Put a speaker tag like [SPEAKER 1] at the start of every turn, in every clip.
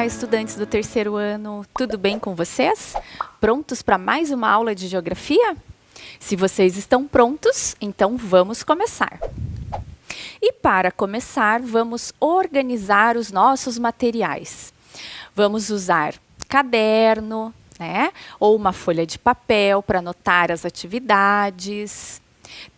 [SPEAKER 1] Olá, estudantes do terceiro ano, tudo bem com vocês? Prontos para mais uma aula de geografia? Se vocês estão prontos, então vamos começar. E para começar, vamos organizar os nossos materiais. Vamos usar caderno, né? Ou uma folha de papel para anotar as atividades.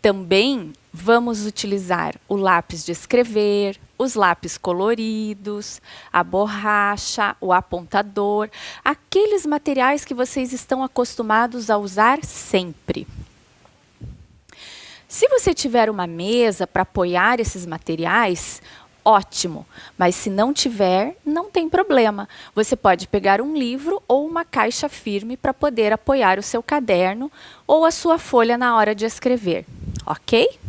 [SPEAKER 1] Também vamos utilizar o lápis de escrever, os lápis coloridos, a borracha, o apontador, aqueles materiais que vocês estão acostumados a usar sempre. Se você tiver uma mesa para apoiar esses materiais, ótimo, mas se não tiver, não tem problema. Você pode pegar um livro ou uma caixa firme para poder apoiar o seu caderno ou a sua folha na hora de escrever, ok?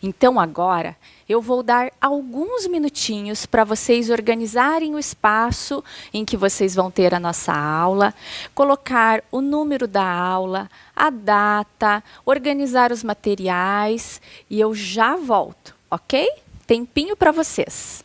[SPEAKER 1] Então agora eu vou dar alguns minutinhos para vocês organizarem o espaço em que vocês vão ter a nossa aula, colocar o número da aula, a data, organizar os materiais e eu já volto, ok? Tempinho para vocês.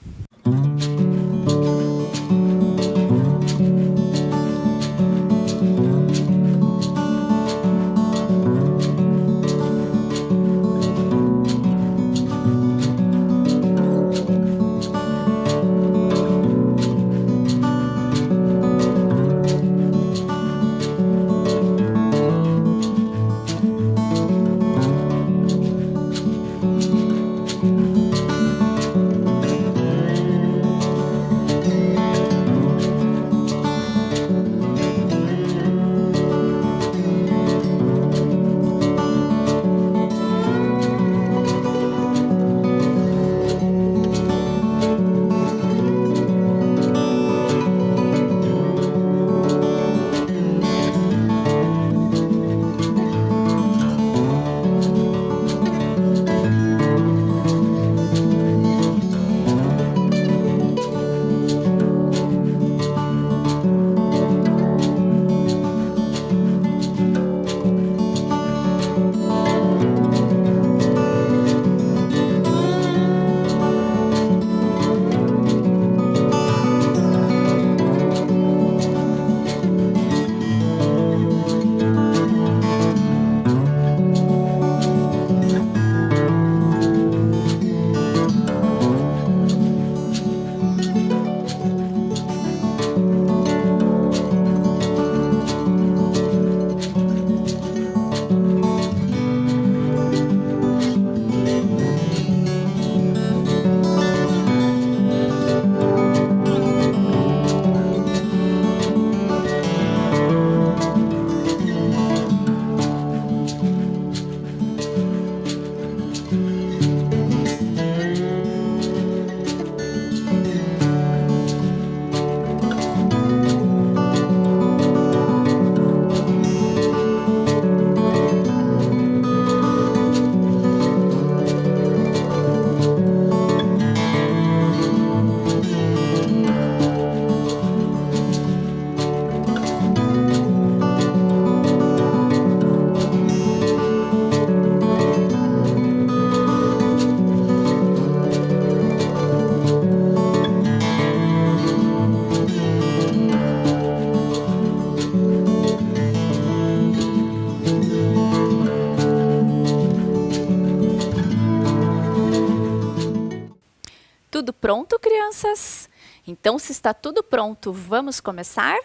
[SPEAKER 1] Tudo pronto, crianças? Então, se está tudo pronto, vamos começar?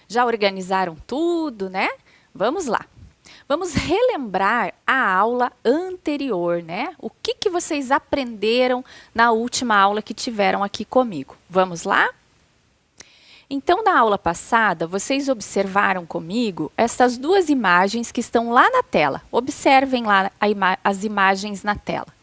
[SPEAKER 1] Já organizaram tudo, né? Vamos lá. Vamos relembrar a aula anterior, né? O que vocês aprenderam na última aula que tiveram aqui comigo? Vamos lá? Então, na aula passada, vocês observaram comigo essas duas imagens que estão lá na tela. Observem lá as imagens na tela.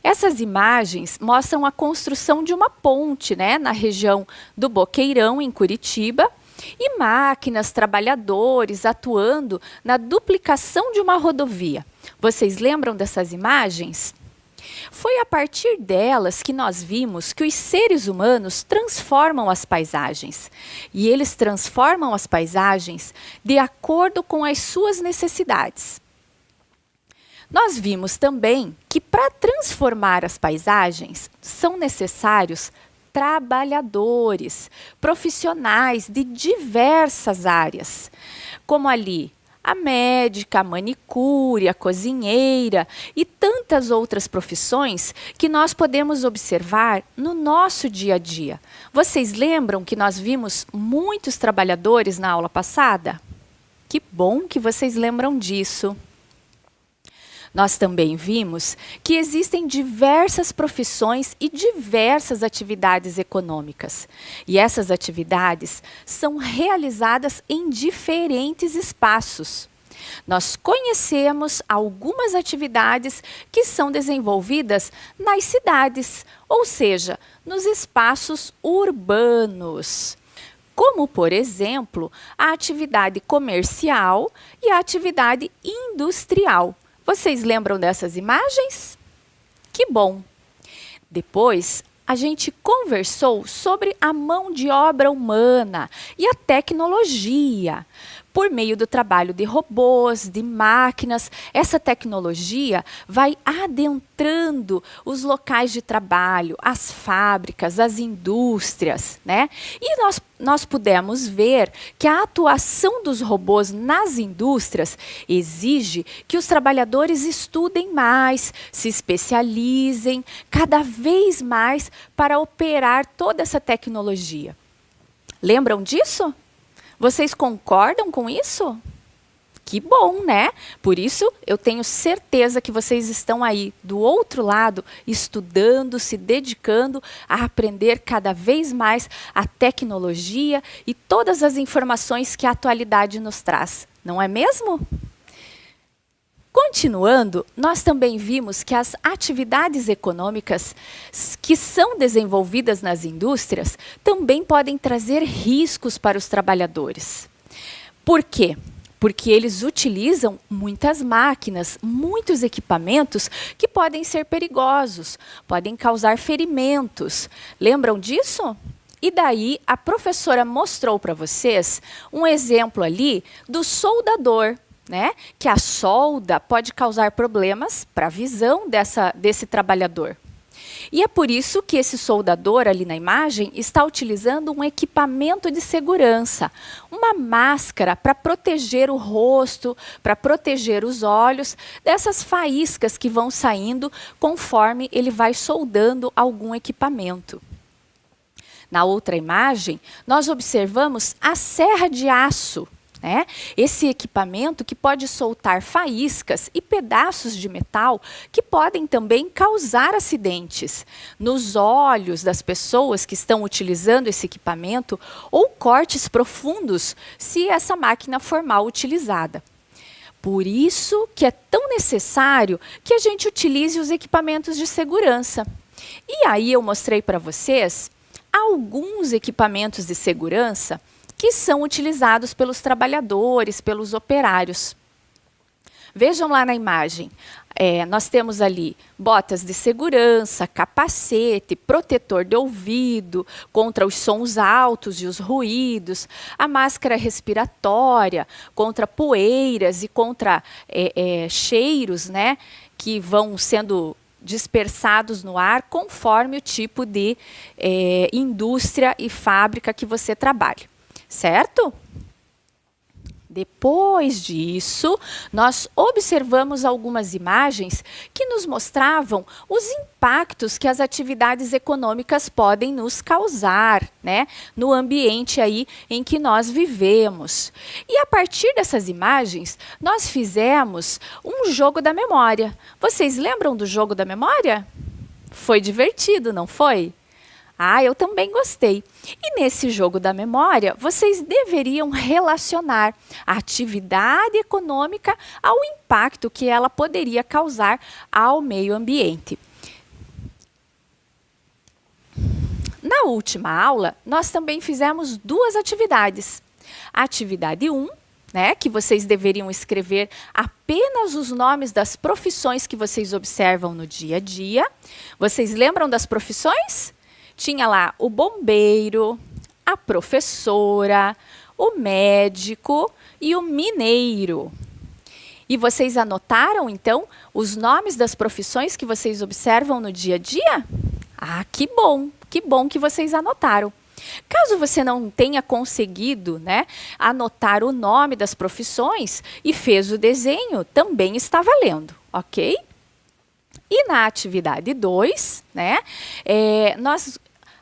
[SPEAKER 1] Essas imagens mostram a construção de uma ponte, né, na região do Boqueirão, em Curitiba, e máquinas, trabalhadores atuando na duplicação de uma rodovia. Vocês lembram dessas imagens? Foi a partir delas que nós vimos que os seres humanos transformam as paisagens. E eles transformam as paisagens de acordo com as suas necessidades. Nós vimos também que para transformar as paisagens são necessários trabalhadores, profissionais de diversas áreas, como ali a médica, a manicure, a cozinheira e tantas outras profissões que nós podemos observar no nosso dia a dia. Vocês lembram que nós vimos muitos trabalhadores na aula passada? Que bom que vocês lembram disso. Nós também vimos que existem diversas profissões e diversas atividades econômicas. E essas atividades são realizadas em diferentes espaços. Nós conhecemos algumas atividades que são desenvolvidas nas cidades, ou seja, nos espaços urbanos. Como, por exemplo, a atividade comercial e a atividade industrial. Vocês lembram dessas imagens? Que bom! Depois, a gente conversou sobre a mão de obra humana e a tecnologia. Por meio do trabalho de robôs, de máquinas, essa tecnologia vai adentrando os locais de trabalho, as fábricas, as indústrias, né? E nós pudemos ver que a atuação dos robôs nas indústrias exige que os trabalhadores estudem mais, se especializem cada vez mais para operar toda essa tecnologia. Lembram disso? Vocês concordam com isso? Que bom, né? Por isso, eu tenho certeza que vocês estão aí do outro lado, estudando, se dedicando a aprender cada vez mais a tecnologia e todas as informações que a atualidade nos traz. Não é mesmo? Continuando, nós também vimos que as atividades econômicas que são desenvolvidas nas indústrias também podem trazer riscos para os trabalhadores. Por quê? Porque eles utilizam muitas máquinas, muitos equipamentos que podem ser perigosos, podem causar ferimentos. Lembram disso? E daí a professora mostrou para vocês um exemplo ali do soldador, né? Que a solda pode causar problemas para a visão desse trabalhador. E é por isso que esse soldador ali na imagem está utilizando um equipamento de segurança, uma máscara para proteger o rosto, para proteger os olhos dessas faíscas que vão saindo conforme ele vai soldando algum equipamento. Na outra imagem, nós observamos a serra de aço. Né? Esse equipamento que pode soltar faíscas e pedaços de metal que podem também causar acidentes nos olhos das pessoas que estão utilizando esse equipamento ou cortes profundos se essa máquina for mal utilizada. Por isso que é tão necessário que a gente utilize os equipamentos de segurança. E aí eu mostrei para vocês alguns equipamentos de segurança que são utilizados pelos trabalhadores, pelos operários. Vejam lá na imagem, nós temos ali botas de segurança, capacete, protetor de ouvido contra os sons altos e os ruídos, a máscara respiratória contra poeiras e contra cheiros, né, que vão sendo dispersados no ar conforme o tipo de indústria e fábrica que você trabalha. Certo? Depois disso, nós observamos algumas imagens que nos mostravam os impactos que as atividades econômicas podem nos causar, né, no ambiente aí em que nós vivemos. E a partir dessas imagens, nós fizemos um jogo da memória. Vocês lembram do jogo da memória? Foi divertido, não foi? Ah, eu também gostei. E nesse jogo da memória, vocês deveriam relacionar a atividade econômica ao impacto que ela poderia causar ao meio ambiente. Na última aula, nós também fizemos duas atividades. A atividade 1, né, que vocês deveriam escrever apenas os nomes das profissões que vocês observam no dia a dia. Vocês lembram das profissões? Tinha lá o bombeiro, a professora, o médico e o mineiro. E vocês anotaram, então, os nomes das profissões que vocês observam no dia a dia? Ah, que bom! que bom que vocês anotaram. Caso você não tenha conseguido, né, anotar o nome das profissões e fez o desenho, também está valendo, ok? E na atividade 2, né,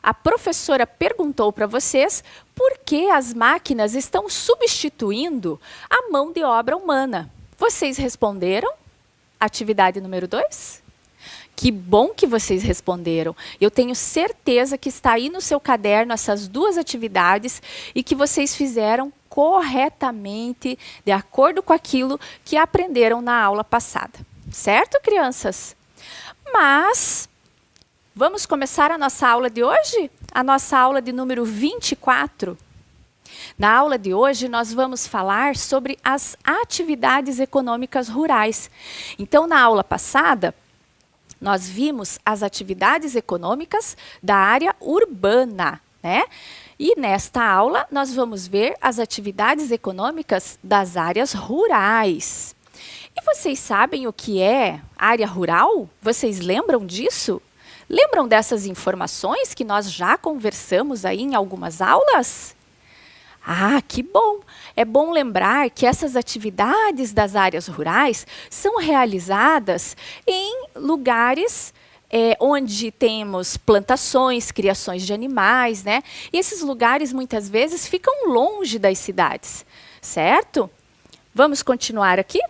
[SPEAKER 1] a professora perguntou para vocês por que as máquinas estão substituindo a mão de obra humana. Vocês responderam? Atividade número 2? Que bom que vocês responderam. Eu tenho certeza que está aí no seu caderno essas duas atividades e que vocês fizeram corretamente, de acordo com aquilo que aprenderam na aula passada. Certo, crianças? Mas vamos começar a nossa aula de hoje? A nossa aula de número 24. Na aula de hoje, nós vamos falar sobre as atividades econômicas rurais. Então, na aula passada, nós vimos as atividades econômicas da área urbana, né? E nesta aula, nós vamos ver as atividades econômicas das áreas rurais. E vocês sabem o que é área rural? Vocês lembram disso? Lembram dessas informações que nós já conversamos aí em algumas aulas? Ah, que bom! É bom lembrar que essas atividades das áreas rurais são realizadas em lugares onde temos plantações, criações de animais, né? E esses lugares muitas vezes ficam longe das cidades, certo? Vamos continuar aqui?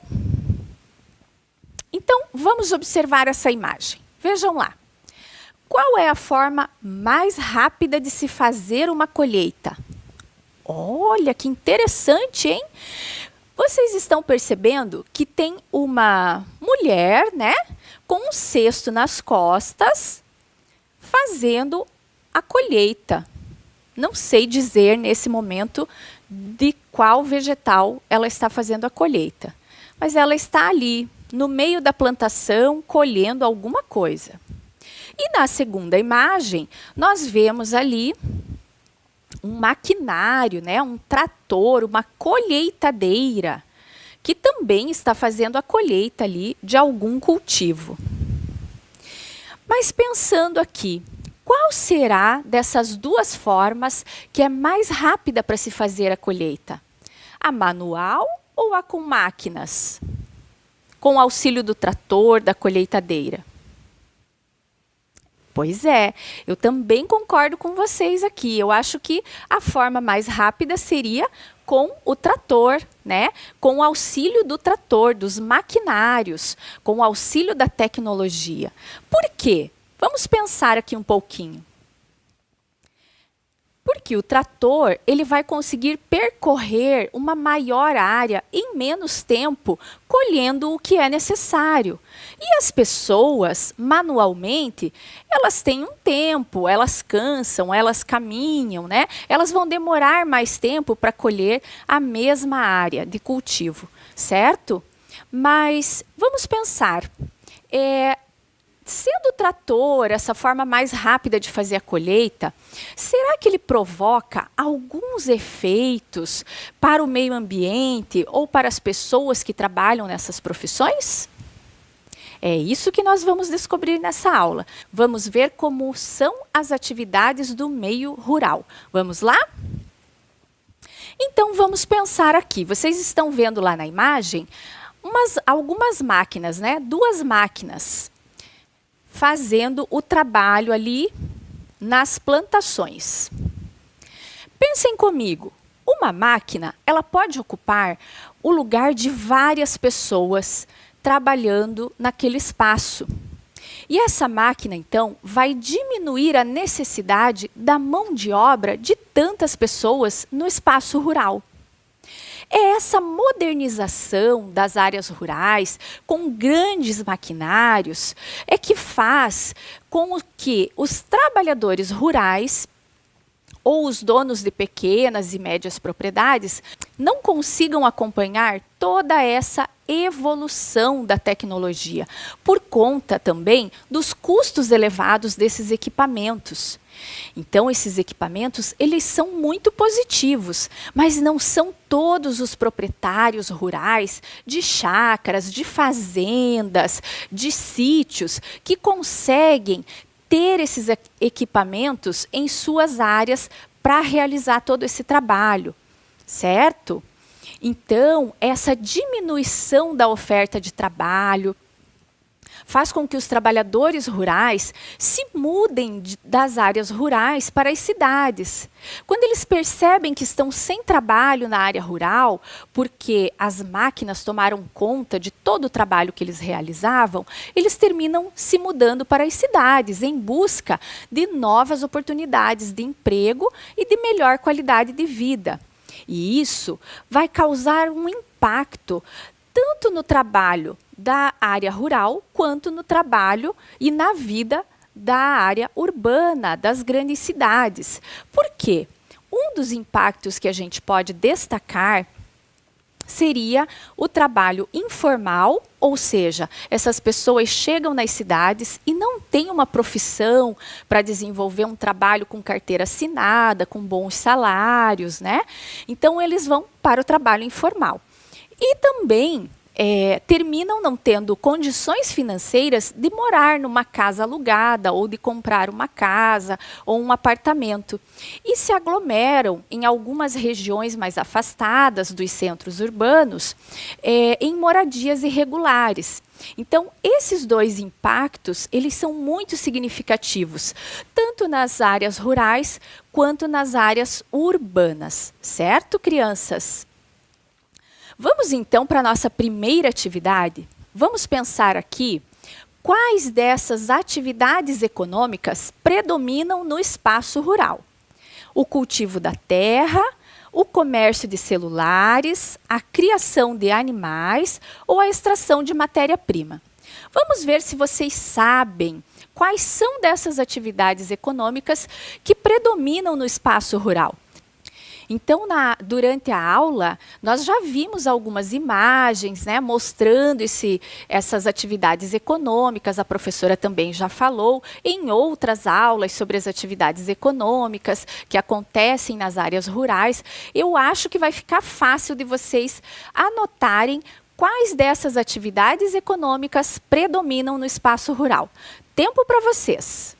[SPEAKER 1] Então, vamos observar essa imagem. Vejam lá. Qual é a forma mais rápida de se fazer uma colheita? Olha, que interessante, hein? Vocês estão percebendo que tem uma mulher, né, com um cesto nas costas, fazendo a colheita. Não sei dizer nesse momento de qual vegetal ela está fazendo a colheita, mas ela está ali, no meio da plantação, colhendo alguma coisa. E na segunda imagem, nós vemos ali um maquinário, né, um trator, uma colheitadeira, que também está fazendo a colheita ali de algum cultivo. Mas pensando aqui, qual será dessas duas formas que é mais rápida para se fazer a colheita? A manual ou a com máquinas? Com o auxílio do trator, da colheitadeira? Pois é, eu também concordo com vocês aqui. Eu acho que a forma mais rápida seria com o trator, né? Com o auxílio do trator, dos maquinários, com o auxílio da tecnologia. Por quê? Vamos pensar aqui um pouquinho. Porque o trator, ele vai conseguir percorrer uma maior área em menos tempo, colhendo o que é necessário. E as pessoas, manualmente, elas têm um tempo, elas cansam, elas caminham, né? Elas vão demorar mais tempo para colher a mesma área de cultivo, certo? Mas vamos pensar, sendo o trator essa forma mais rápida de fazer a colheita, será que ele provoca alguns efeitos para o meio ambiente ou para as pessoas que trabalham nessas profissões? É isso que nós vamos descobrir nessa aula. Vamos ver como são as atividades do meio rural. Vamos lá? Então, vamos pensar aqui. Vocês estão vendo lá na imagem algumas máquinas, né? Duas máquinas fazendo o trabalho ali nas plantações. Pensem comigo, uma máquina, ela pode ocupar o lugar de várias pessoas trabalhando naquele espaço. E essa máquina, então, vai diminuir a necessidade da mão de obra de tantas pessoas no espaço rural. É essa modernização das áreas rurais, com grandes maquinários, é que faz com que os trabalhadores rurais ou os donos de pequenas e médias propriedades não consigam acompanhar toda essa evolução da tecnologia, por conta também dos custos elevados desses equipamentos. Então, esses equipamentos, eles são muito positivos, mas não são todos os proprietários rurais de chácaras, de fazendas, de sítios, que conseguem ter esses equipamentos em suas áreas para realizar todo esse trabalho, certo? Então, essa diminuição da oferta de trabalho faz com que os trabalhadores rurais se mudem das áreas rurais para as cidades. Quando eles percebem que estão sem trabalho na área rural, porque as máquinas tomaram conta de todo o trabalho que eles realizavam, eles terminam se mudando para as cidades em busca de novas oportunidades de emprego e de melhor qualidade de vida. E isso vai causar um impacto tanto no trabalho da área rural, quanto no trabalho e na vida da área urbana, das grandes cidades. Por quê? Um dos impactos que a gente pode destacar seria o trabalho informal, ou seja, essas pessoas chegam nas cidades e não têm uma profissão para desenvolver um trabalho com carteira assinada, com bons salários, né? Então, eles vão para o trabalho informal. E também terminam não tendo condições financeiras de morar numa casa alugada ou de comprar uma casa ou um apartamento. E se aglomeram em algumas regiões mais afastadas dos centros urbanos, em moradias irregulares. Então, esses dois impactos, eles são muito significativos, tanto nas áreas rurais quanto nas áreas urbanas. Certo, crianças? Vamos então para a nossa primeira atividade? Vamos pensar aqui quais dessas atividades econômicas predominam no espaço rural. O cultivo da terra, o comércio de celulares, a criação de animais ou a extração de matéria-prima. Vamos ver se vocês sabem quais são dessas atividades econômicas que predominam no espaço rural. Então, durante a aula, nós já vimos algumas imagens, né, mostrando essas atividades econômicas. A professora também já falou em outras aulas sobre as atividades econômicas que acontecem nas áreas rurais. Eu acho que vai ficar fácil de vocês anotarem quais dessas atividades econômicas predominam no espaço rural. Tempo para vocês.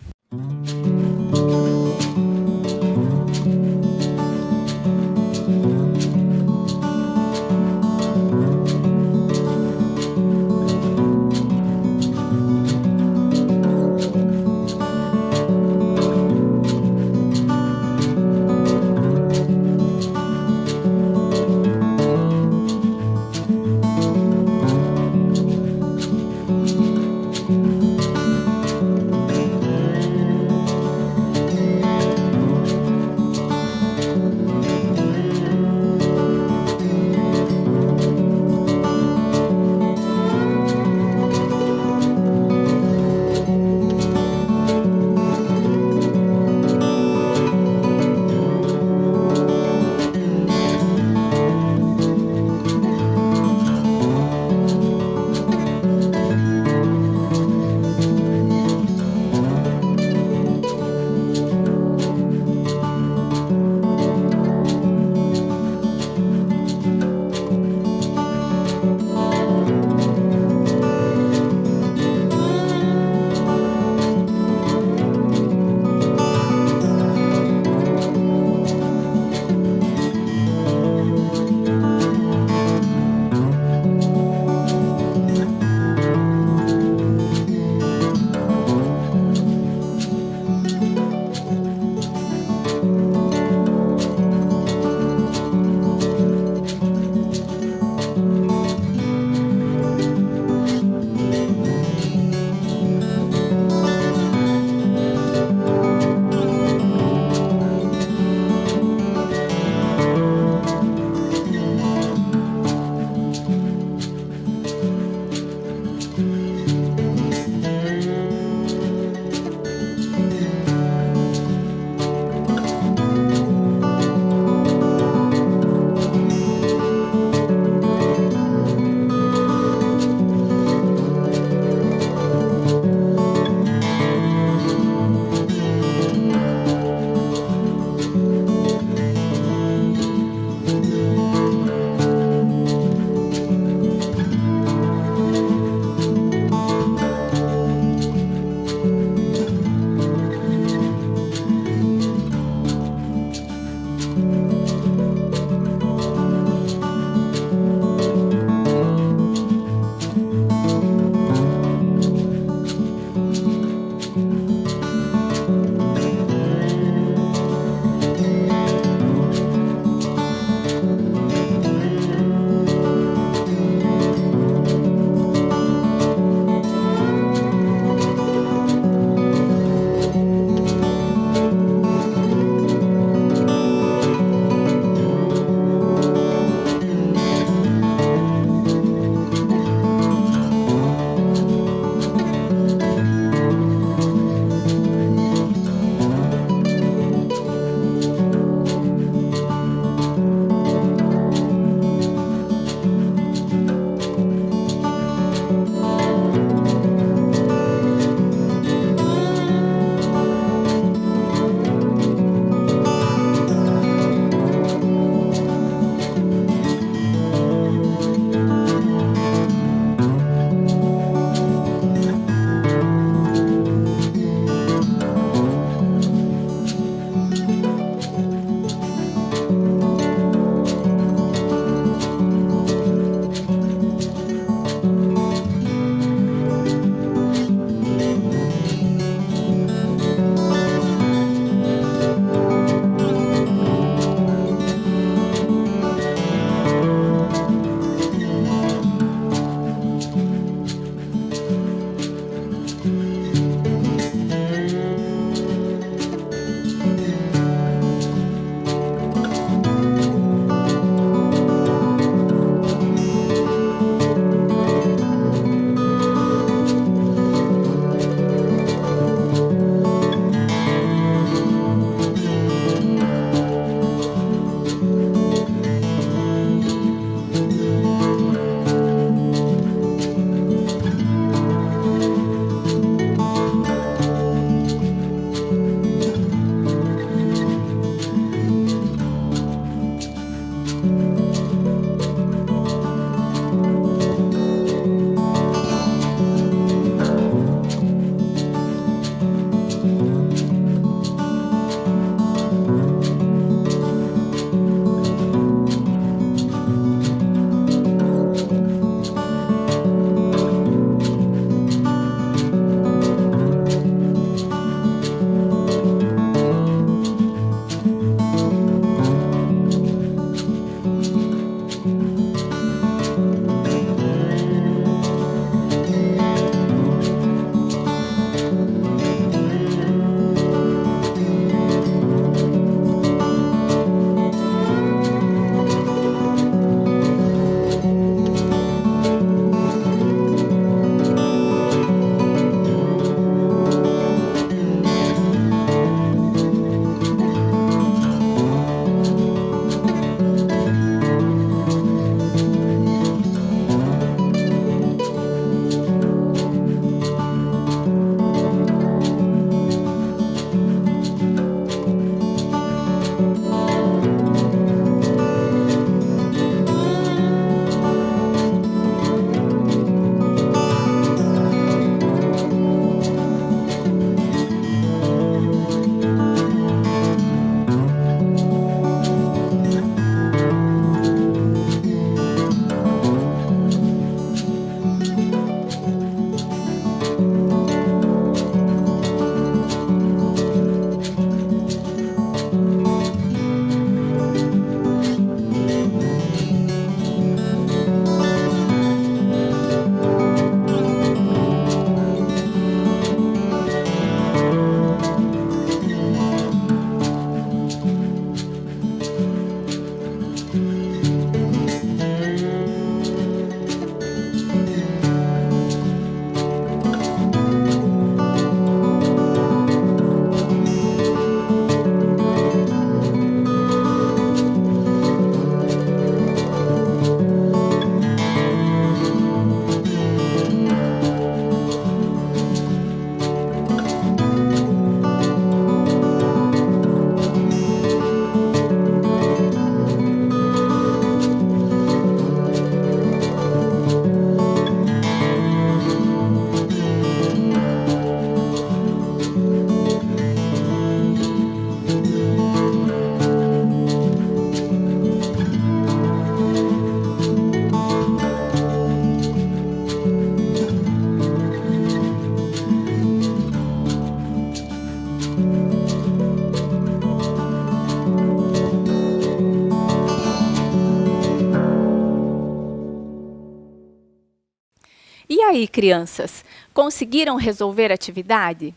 [SPEAKER 1] aí, crianças, conseguiram resolver a atividade?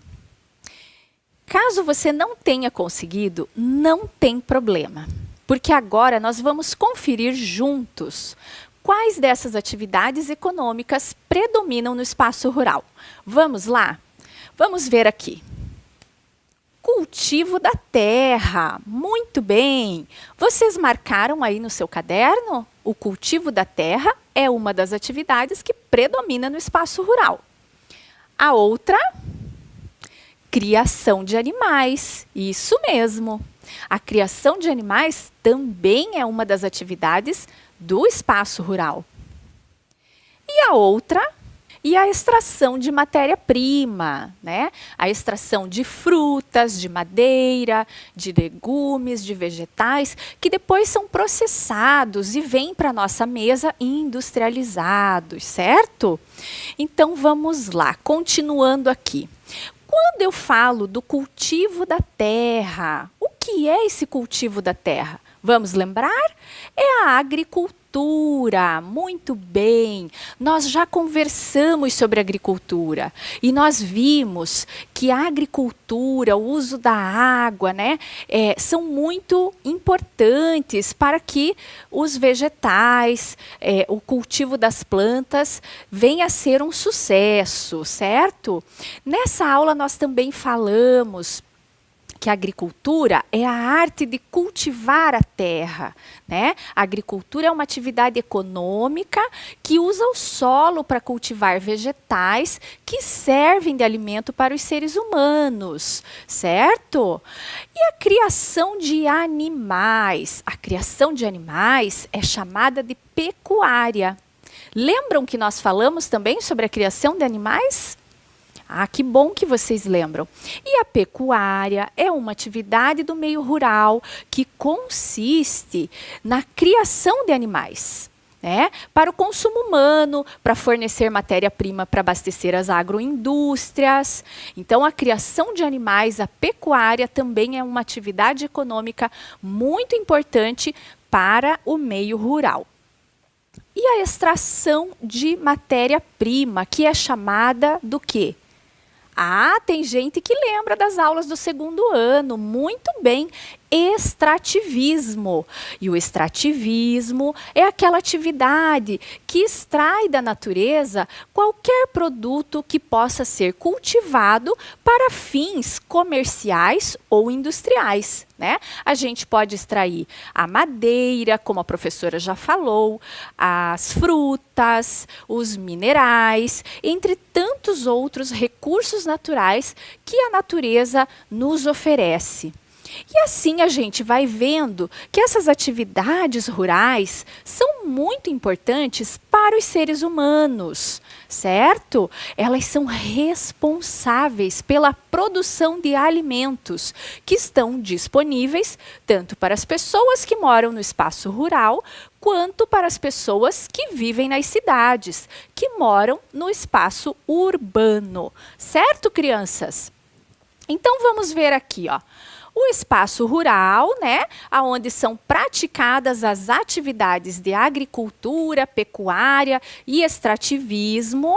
[SPEAKER 1] Caso você não tenha conseguido, não tem problema, porque agora nós vamos conferir juntos quais dessas atividades econômicas predominam no espaço rural. Vamos lá? Vamos ver aqui. Cultivo da terra. Muito bem. Vocês marcaram aí no seu caderno? O cultivo da terra é uma das atividades que predomina no espaço rural. A outra, criação de animais. Isso mesmo. A criação de animais também é uma das atividades do espaço rural. E a outra, e a extração de matéria-prima, né? A extração de frutas, de madeira, de legumes, de vegetais, que depois são processados e vêm para a nossa mesa industrializados, certo? Então, vamos lá, continuando aqui. Quando eu falo do cultivo da terra, o que é esse cultivo da terra? Vamos lembrar? É a agricultura. Muito bem. Nós já conversamos sobre agricultura e nós vimos que a agricultura, o uso da água, né, são muito importantes para que os vegetais, o cultivo das plantas venha a ser um sucesso, certo? Nessa aula nós também falamos que a agricultura é a arte de cultivar a terra, né? A agricultura é uma atividade econômica que usa o solo para cultivar vegetais que servem de alimento para os seres humanos, certo? E a criação de animais? A criação de animais é chamada de pecuária. Lembram que nós falamos também sobre a criação de animais? Ah, que bom que vocês lembram. E a pecuária é uma atividade do meio rural que consiste na criação de animais, né, para o consumo humano, para fornecer matéria-prima para abastecer as agroindústrias. Então, a criação de animais, a pecuária, também é uma atividade econômica muito importante para o meio rural. E a extração de matéria-prima, que é chamada do quê? Ah, tem gente que lembra das aulas do segundo ano. Muito bem. Extrativismo. E o extrativismo é aquela atividade que extrai da natureza qualquer produto que possa ser cultivado para fins comerciais ou industriais, né? A gente pode extrair a madeira, como a professora já falou, as frutas, os minerais, entre tantos outros recursos naturais que a natureza nos oferece. E assim a gente vai vendo que essas atividades rurais são muito importantes para os seres humanos, certo? Elas são responsáveis pela produção de alimentos que estão disponíveis tanto para as pessoas que moram no espaço rural, quanto para as pessoas que vivem nas cidades, que moram no espaço urbano. Certo, crianças? Então vamos ver aqui, ó. O espaço rural, né, onde são praticadas as atividades de agricultura, pecuária e extrativismo.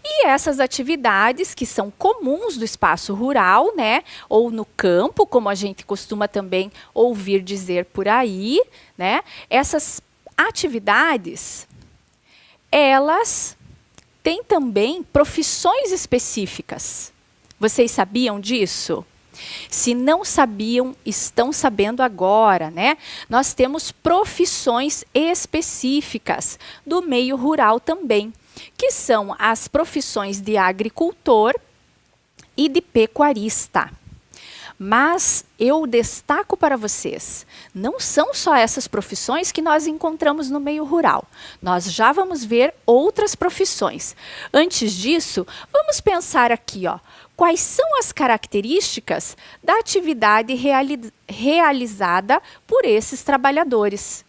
[SPEAKER 1] E essas atividades que são comuns do espaço rural, né, ou no campo, como a gente costuma também ouvir dizer por aí, né, essas atividades, elas têm também profissões específicas. Vocês sabiam disso? Se não sabiam, estão sabendo agora, né? Nós temos profissões específicas do meio rural também, que são as profissões de agricultor e de pecuarista. Mas eu destaco para vocês, não são só essas profissões que nós encontramos no meio rural. Nós já vamos ver outras profissões. Antes disso, vamos pensar aqui, ó. Quais são as características da atividade realizada por esses trabalhadores?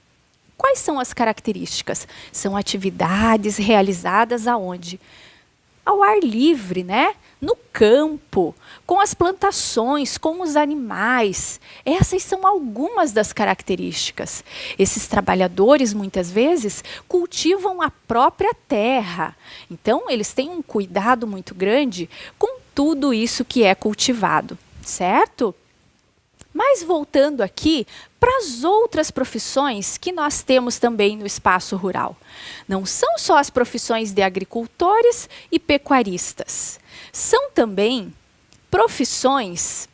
[SPEAKER 1] Quais são as características? São atividades realizadas aonde? ao ar livre, né? No campo, com as plantações, com os animais. Essas são algumas das características. Esses trabalhadores, muitas vezes, cultivam a própria terra. Então, eles têm um cuidado muito grande com tudo isso que é cultivado, certo? Mas voltando aqui para as outras profissões que nós temos também no espaço rural. Não são só as profissões de agricultores e pecuaristas. São também profissões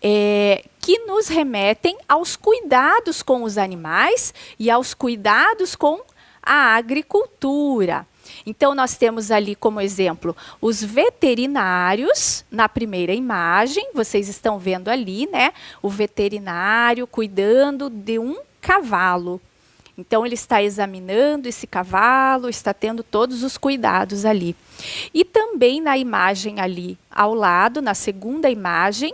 [SPEAKER 1] que nos remetem aos cuidados com os animais e aos cuidados com a agricultura. Então, nós temos ali como exemplo os veterinários, na primeira imagem, vocês estão vendo ali, né? O veterinário cuidando de um cavalo. Então, ele está examinando esse cavalo, está tendo todos os cuidados ali. E também na imagem ali ao lado, na segunda imagem,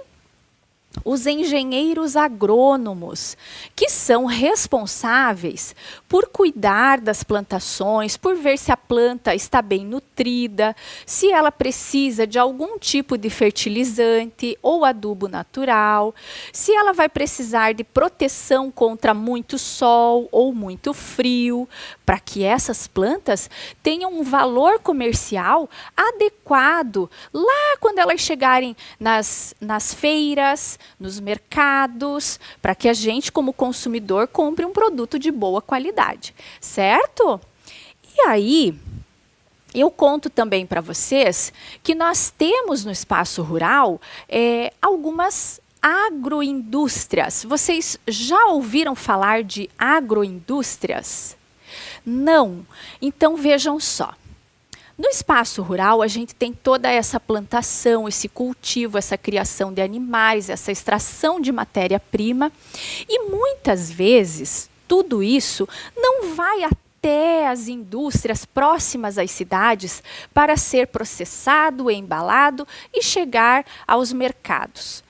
[SPEAKER 1] os engenheiros agrônomos, que são responsáveis por cuidar das plantações, por ver se a planta está bem nutrida, se ela precisa de algum tipo de fertilizante ou adubo natural, se ela vai precisar de proteção contra muito sol ou muito frio, para que essas plantas tenham um valor comercial adequado lá quando elas chegarem nas feiras, nos mercados, para que a gente, como consumidor, compre um produto de boa qualidade, certo? E aí, eu conto também para vocês que nós temos no espaço rural algumas agroindústrias. Vocês já ouviram falar de agroindústrias? Não. Então, vejam só. No espaço rural, a gente tem toda essa plantação, esse cultivo, essa criação de animais, essa extração de matéria-prima. E muitas vezes, tudo isso não vai até as indústrias próximas às cidades para ser processado, embalado e chegar aos mercados.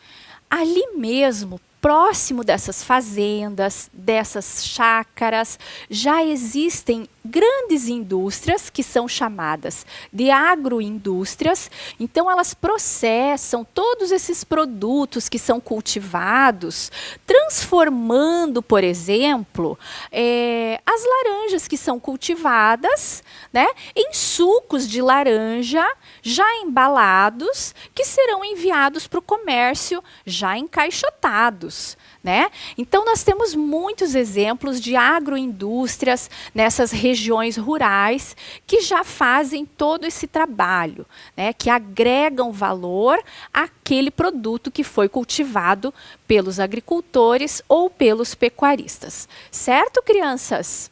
[SPEAKER 1] Ali mesmo, próximo dessas fazendas, dessas chácaras, já existem grandes indústrias que são chamadas de agroindústrias. Então, elas processam todos esses produtos que são cultivados, transformando, por exemplo, as laranjas que são cultivadas, né, em sucos de laranja já embalados, que serão enviados para o comércio já encaixotados. Né? Então, nós temos muitos exemplos de agroindústrias nessas regiões rurais que já fazem todo esse trabalho, né? Que agregam valor àquele produto que foi cultivado pelos agricultores ou pelos pecuaristas. Certo, crianças?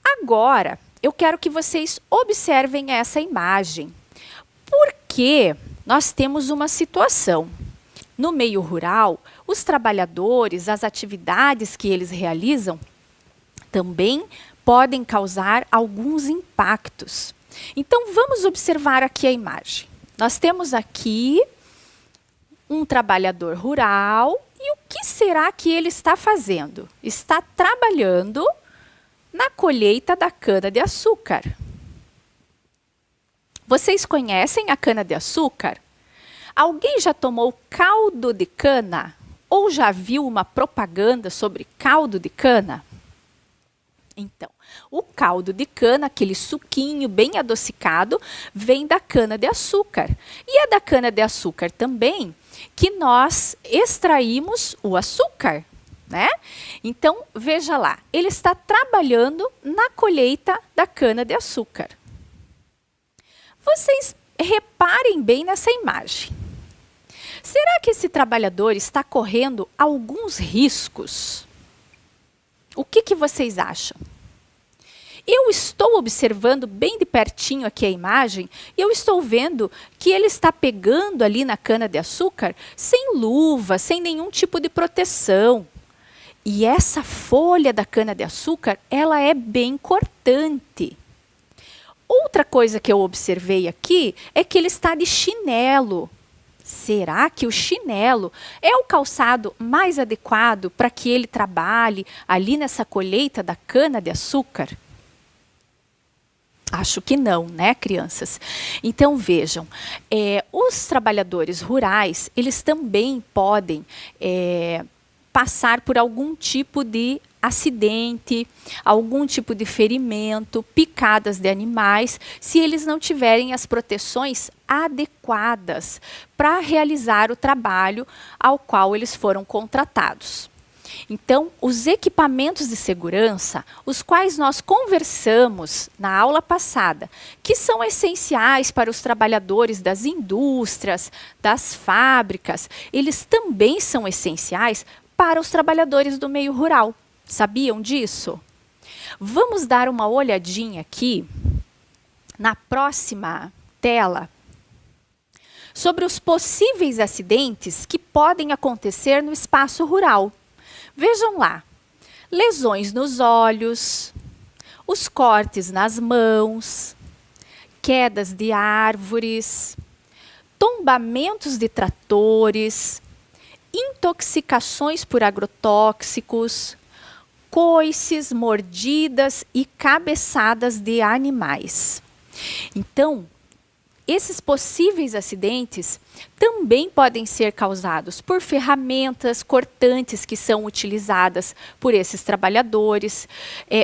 [SPEAKER 1] Agora, eu quero que vocês observem essa imagem, porque nós temos uma situação. No meio rural, os trabalhadores, as atividades que eles realizam, também podem causar alguns impactos. Então, vamos observar aqui a imagem. Nós temos aqui um trabalhador rural e o que será que ele está fazendo? Está trabalhando na colheita da cana-de-açúcar. Vocês conhecem a cana-de-açúcar? Alguém já tomou caldo de cana? Ou já viu uma propaganda sobre caldo de cana? Então, o caldo de cana, aquele suquinho bem adocicado, vem da cana-de-açúcar. E é da cana-de-açúcar também que nós extraímos o açúcar, né? Então, veja lá, ele está trabalhando na colheita da cana-de-açúcar. Vocês reparem bem nessa imagem. Será que esse trabalhador está correndo alguns riscos? O que vocês acham? Eu estou observando bem de pertinho aqui a imagem e eu estou vendo que ele está pegando ali na cana-de-açúcar sem luva, sem nenhum tipo de proteção. E essa folha da cana-de-açúcar, ela é bem cortante. Outra coisa que eu observei aqui é que ele está de chinelo. Será que o chinelo é o calçado mais adequado para que ele trabalhe ali nessa colheita da cana-de-açúcar? Acho que não, né, crianças? Então, vejam, os trabalhadores rurais, eles também podem passar por algum tipo de acidente, algum tipo de ferimento, picadas de animais, se eles não tiverem as proteções adequadas para realizar o trabalho ao qual eles foram contratados. Então, os equipamentos de segurança, os quais nós conversamos na aula passada, que são essenciais para os trabalhadores das indústrias, das fábricas, eles também são essenciais para os trabalhadores do meio rural. Sabiam disso? Vamos dar uma olhadinha aqui na próxima tela sobre os possíveis acidentes que podem acontecer no espaço rural. Vejam lá, lesões nos olhos, os cortes nas mãos, quedas de árvores, tombamentos de tratores, intoxicações por agrotóxicos, coices, mordidas e cabeçadas de animais. Então, esses possíveis acidentes também podem ser causados por ferramentas cortantes que são utilizadas por esses trabalhadores,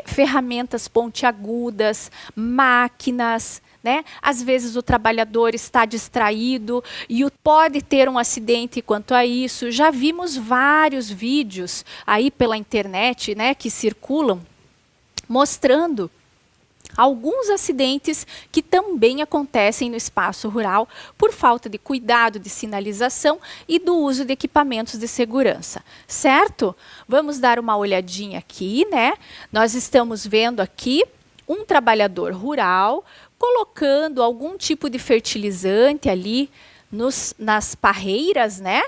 [SPEAKER 1] ferramentas pontiagudas, máquinas, né? Às vezes o trabalhador está distraído e pode ter um acidente quanto a isso. Já vimos vários vídeos aí pela internet, né, que circulam mostrando alguns acidentes que também acontecem no espaço rural por falta de cuidado, de sinalização e do uso de equipamentos de segurança, certo? Vamos dar uma olhadinha aqui, né? Nós estamos vendo aqui um trabalhador rural colocando algum tipo de fertilizante ali nas parreiras, né?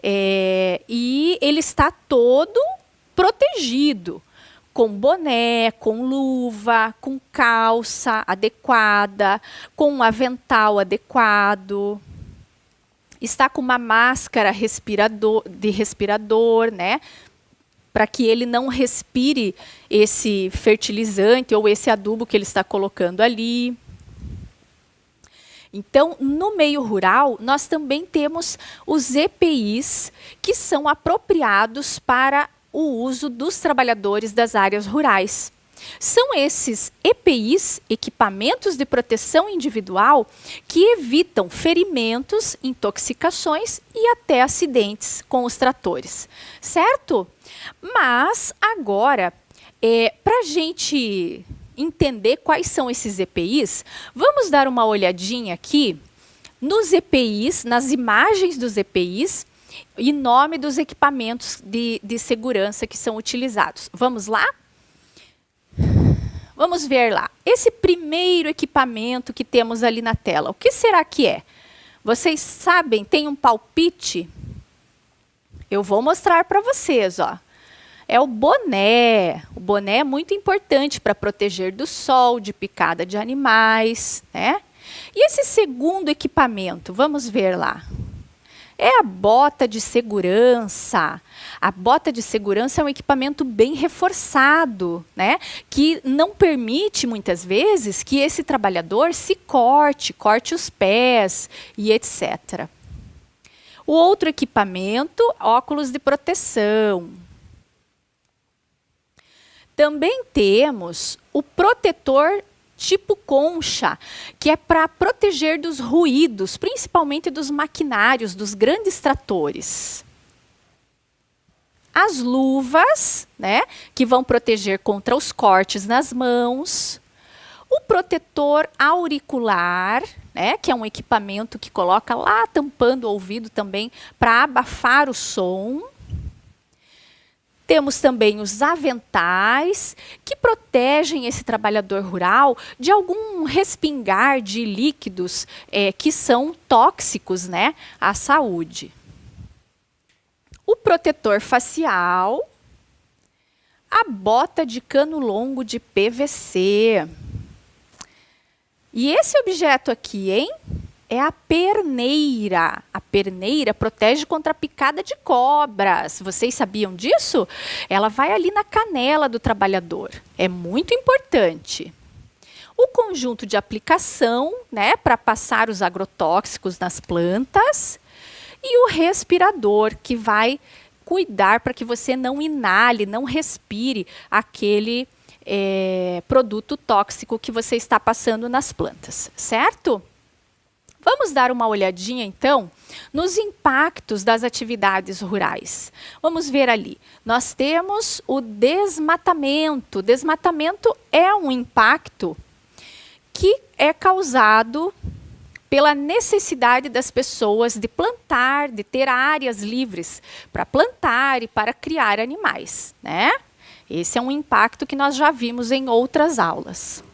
[SPEAKER 1] E ele está todo protegido, com boné, com luva, com calça adequada, com um avental adequado. Está com uma máscara de respirador, né? Para que ele não respire esse fertilizante ou esse adubo que ele está colocando ali. Então, no meio rural, nós também temos os EPIs que são apropriados para o uso dos trabalhadores das áreas rurais. São esses EPIs, equipamentos de proteção individual, que evitam ferimentos, intoxicações e até acidentes com os tratores, certo? Mas agora, para a gente entender quais são esses EPIs, vamos dar uma olhadinha aqui nos EPIs, nas imagens dos EPIs, e nome dos equipamentos de segurança que são utilizados. Vamos lá? Vamos ver lá. Esse primeiro equipamento que temos ali na tela, o que será que é? Vocês sabem, tem um palpite? Eu vou mostrar para vocês, ó. É o boné. O boné é muito importante para proteger do sol, de picada de animais, né? E esse segundo equipamento, vamos ver lá. É a bota de segurança. A bota de segurança é um equipamento bem reforçado, né? Que não permite, muitas vezes, que esse trabalhador se corte os pés e etc. O outro equipamento, óculos de proteção. Também temos o protetor tipo concha, que é para proteger dos ruídos, principalmente dos maquinários, dos grandes tratores. As luvas, né, que vão proteger contra os cortes nas mãos. O protetor auricular, né, que é um equipamento que coloca lá tampando o ouvido também para abafar o som. Temos também os aventais, que protegem esse trabalhador rural de algum respingar de líquidos que são tóxicos, né, à saúde. O protetor facial, a bota de cano longo de PVC. E esse objeto aqui, hein? É a perneira. A perneira protege contra a picada de cobras. Vocês sabiam disso? Ela vai ali na canela do trabalhador. É muito importante. o conjunto de aplicação, né, para passar os agrotóxicos nas plantas, e o respirador, que vai cuidar para que você não inale, não respire aquele produto tóxico que você está passando nas plantas, certo? Vamos dar uma olhadinha, então, nos impactos das atividades rurais. Vamos ver ali. Nós temos o desmatamento. Desmatamento é um impacto que é causado pela necessidade das pessoas de plantar, de ter áreas livres para plantar e para criar animais, né? Esse é um impacto que nós já vimos em outras aulas.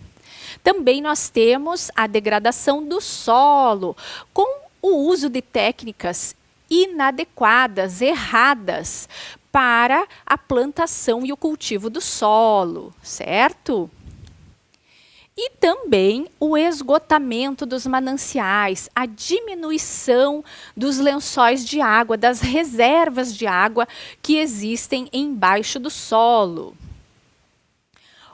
[SPEAKER 1] Também nós temos a degradação do solo, com o uso de técnicas inadequadas, erradas, para a plantação e o cultivo do solo, certo? E também o esgotamento dos mananciais, a diminuição dos lençóis de água, das reservas de água que existem embaixo do solo.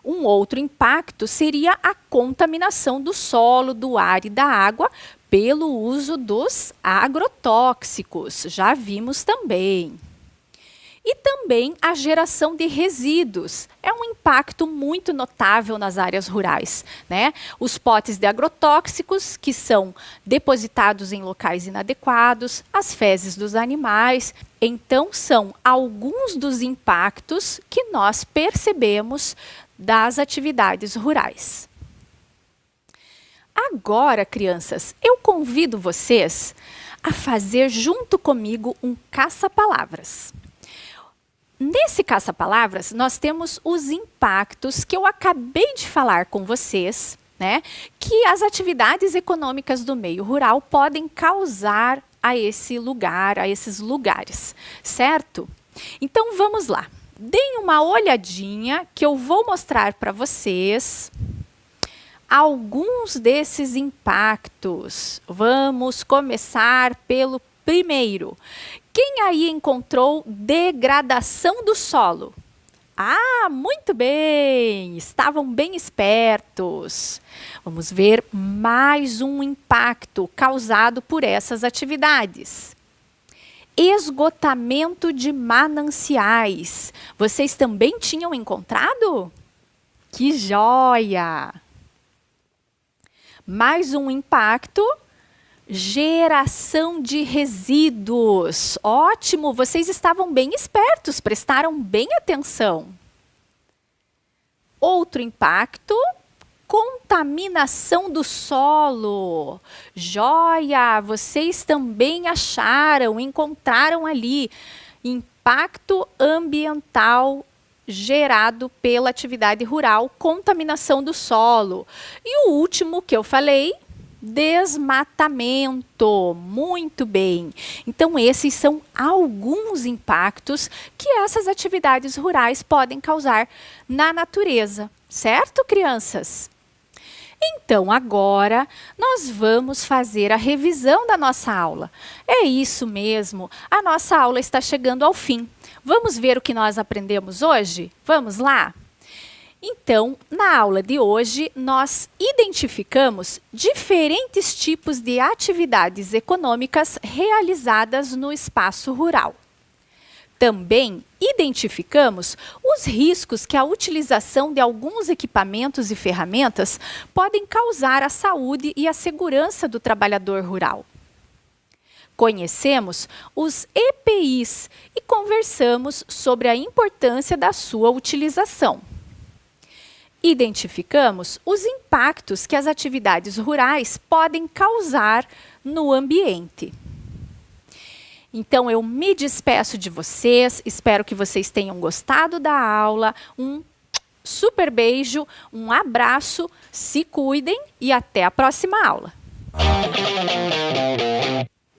[SPEAKER 1] Um outro impacto seria a contaminação do solo, do ar e da água pelo uso dos agrotóxicos. Já vimos também. E também a geração de resíduos. É um impacto muito notável nas áreas rurais, né? Os potes de agrotóxicos que são depositados em locais inadequados, as fezes dos animais. Então, são alguns dos impactos que nós percebemos das atividades rurais. Agora, crianças, eu convido vocês a fazer junto comigo um caça-palavras. Nesse caça-palavras, nós temos os impactos que eu acabei de falar com vocês, né? Que as atividades econômicas do meio rural podem causar a esse lugar, a esses lugares, certo? Então, vamos lá. Deem uma olhadinha que eu vou mostrar para vocês alguns desses impactos. Vamos começar pelo primeiro. Quem aí encontrou degradação do solo? Ah, muito bem! Estavam bem espertos. Vamos ver mais um impacto causado por essas atividades. Esgotamento de mananciais. Vocês também tinham encontrado? Que joia! Mais um impacto. Geração de resíduos. Ótimo, vocês estavam bem espertos, prestaram bem atenção. Outro impacto. Contaminação do solo. Joia! Vocês também acharam, encontraram ali impacto ambiental gerado pela atividade rural, contaminação do solo. E o último que eu falei, desmatamento. Muito bem. Então, esses são alguns impactos que essas atividades rurais podem causar na natureza. Certo, crianças? Então, agora, nós vamos fazer a revisão da nossa aula. É isso mesmo, a nossa aula está chegando ao fim. Vamos ver o que nós aprendemos hoje? Vamos lá? Então, na aula de hoje, nós identificamos diferentes tipos de atividades econômicas realizadas no espaço rural. Também identificamos os riscos que a utilização de alguns equipamentos e ferramentas podem causar à saúde e à segurança do trabalhador rural. Conhecemos os EPIs e conversamos sobre a importância da sua utilização. Identificamos os impactos que as atividades rurais podem causar no ambiente. Então, eu me despeço de vocês, espero que vocês tenham gostado da aula. Um super beijo, um abraço, se cuidem e até a próxima aula.